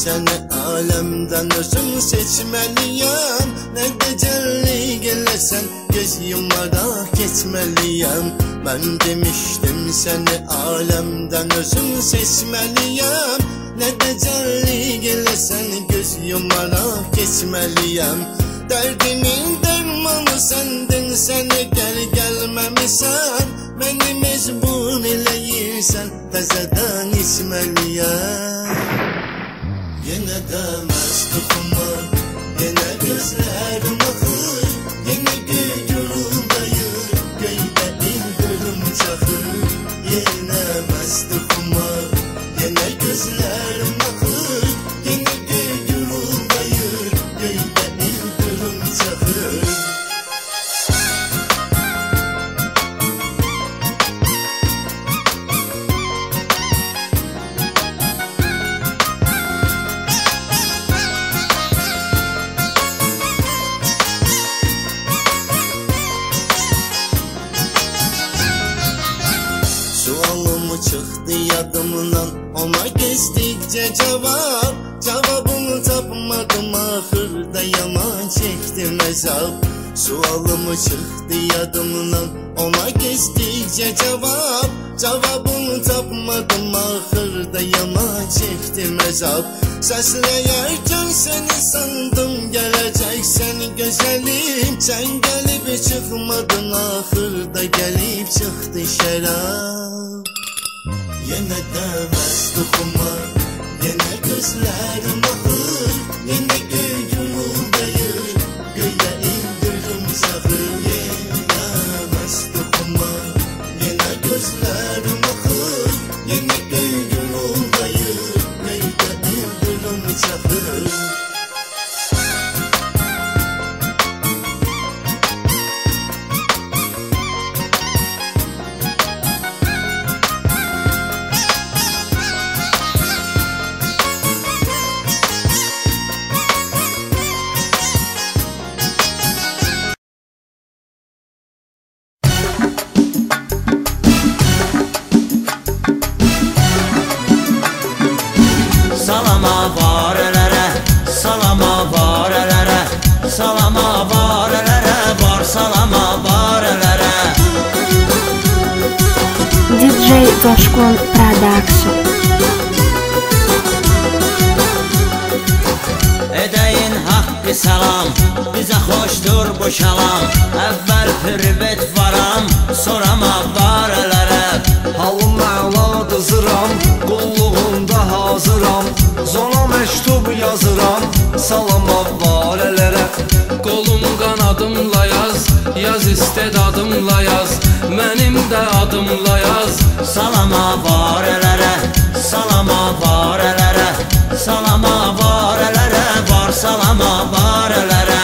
səni aləmdən özüm seçməliyəm. Nə dəcəllik eləsən göz yumaraq keçməliyəm. Mən demişdim səni aləmdən özüm seçməliyəm. Nə dəcəllik eləsən göz yumaraq keçməliyəm. Dərdimin dərmanı səndin, səni gəlməmisən. Məni mecbur eləyirsən, təzədən içməliyəm. Yenə də məstuxuma, yenə gözlərim axır. Yenə göy guruldayır, göydə ildırım çaxır. Yenə məstuxuma, yenə gözlərim axır. Yenə göy guruldayır, göydə ildırım çaxır. Sualımı çıxdı yadımdan, ona geçdikcə cavab. Cavabını tapmadım, axırda yaman çəkdim əzab. Sualımı çıxdı yadımdan, ona geçdikcə cavab. Cavabını tapmadım, axırda yaman çəkdim əzab. Səsləyərkən səni sandım, gələcəksən gözəlim. Sən gəlib çıxmadın, axırda gəlib çıxdı şərab. Yenə də məstuxuma, yenə gözlərim axır. Yenə göy guruldayır, göydə ildırım çaxır. Yenə məstuxuma, yenə gözlərim axır. Yenə göy guruldayır, göydə ildırım çaxır. Salama varələrə, salama varələrə, salama varələrə, var salama varələrə. DJ Coşkun Production. Edəyin haqqı salam, bizə xoşdur bu şalam. Əvvəl privet varam, sorama varələrə. Halım məladı zıram, qulluğunda hazıram. Zona məktub yazıram, salama varələrə. Qolum qanadımla yaz, yaz istedadımla yaz. Mənim də adımla yaz. Salama varələrə, salama varələrə, salama varələrə, var salama varələrə.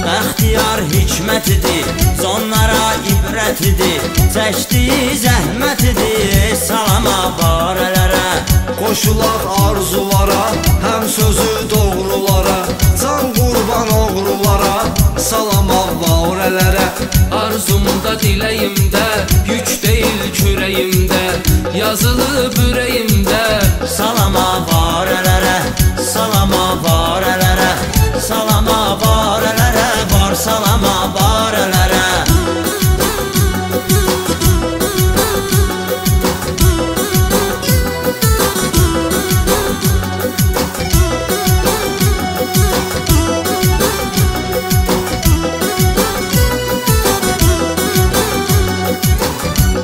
Bəxtiyar hikmətidir, sonlara ibrətidir. Çəkdiyi zəhmətidir, salama varələrə. Qoşulaq arzulara, həm sözü doğrulara. Can qurban oğrulara, salama varələrə. Arzumda, diləyimdə, yük deyil kürəyimdə. Yazılıb ürəyimdə. Salama varələrə, salama varələrə, salama varələrə, var salama varələrə.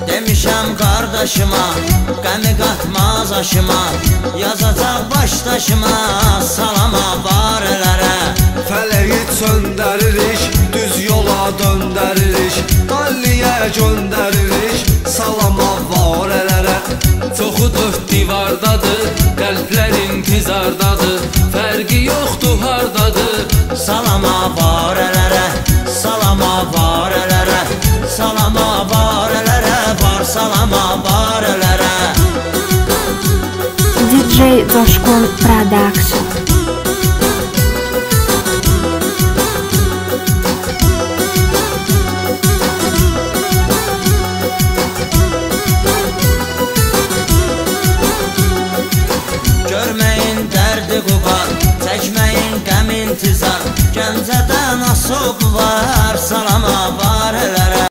Demişəm qardaşıma, qəmi qatmaz aşıma. Yazacaq başdaşıma, salama varələrə. Fələyi söndəririk, düz yola döndəririk. Dalliyə göndəririk, salama varələrə. Çoxu dörd divardadır, qəlblər intizardadır. Fərqi yoxdur hardadır. Salama varələrə, salama varələrə, salama varələrə, var salama varələrə. Coşkun Production. Görməyin dərdi qubar, çəkməyin qəm intizar, Gəncədə nasıb var.